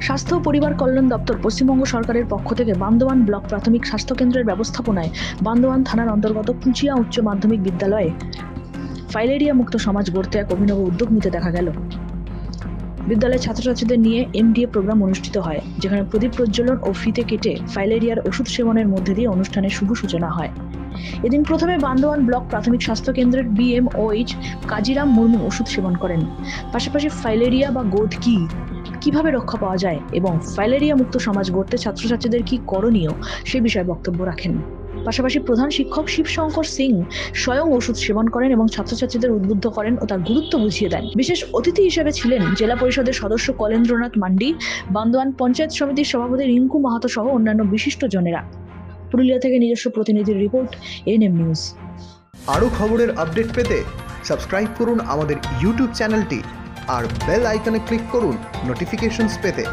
স্বাস্থ্য ও পরিবার কল্যাণ দপ্তর পশ্চিমবঙ্গ সরকারের পক্ষ থেকে বান্দোয়ান ব্লক প্রাথমিক স্বাস্থ্য কেন্দ্রের ব্যবস্থাপনায় বান্দোয়ান থানার অন্তর্গত কুচিয়া উচ্চ মাধ্যমিক বিদ্যালয়ে ফাইলেরিয়া মুক্ত সমাজ গড়তে এক অভিনব উদ্যোগ নিতে দেখা গেল। বিদ্যালয়ের ছাত্রছাত্রীদের নিয়ে এমডিএ প্রোগ্রাম অনুষ্ঠিত হয়, যেখানে প্রদীপ প্রজ্বলন ও ফিতে কেটে ফাইলেরিয়ার ওষুধ সেবনের মধ্যে দিয়ে অনুষ্ঠানের শুভ সূচনা হয়। এদিন প্রথমে বান্দোয়ান ব্লক প্রাথমিক স্বাস্থ্য কেন্দ্রের বিএমওএইচ কাজিরাম মুর্মু ওষুধ সেবন করেন। পাশাপাশি ফাইলেরিয়া বা গোধ কিভাবে রক্ষা পাওয়া যায় এবং ফাইলেরিয়া মুক্ত সমাজ গড়তে ছাত্রছাত্রীদের কি করণীয় সে বিষয়ে বক্তব্য রাখেন। পাশাপাশি প্রধান শিক্ষক শিবশঙ্কর সিং স্বয়ং ওষুধ সেবন করেন এবং ছাত্রছাত্রীদের উদ্বুদ্ধ করেন ও তার গুরুত্ব বুঝিয়ে দেন। বিশেষ অতিথি হিসেবে ছিলেন জেলা পরিষদের সদস্য কলেন্দ্রনাথ মান্ডি, বান্দোয়ান পঞ্চায়েত সমিতির সভাপতি রিঙ্কু মাহাতো সহ অন্যান্য বিশিষ্ট জনেরা। পুরুলিয়া থেকে নিজস্ব প্রতিনিধির রিপোর্ট, এনএম নিউজ। আরও খবরের আপডেট পেতে সাবস্ক্রাইব করুন আমাদের ইউটিউব চ্যানেলটি আর বেল আইকনে ক্লিক করুন নোটিফিকেশনস পেতে।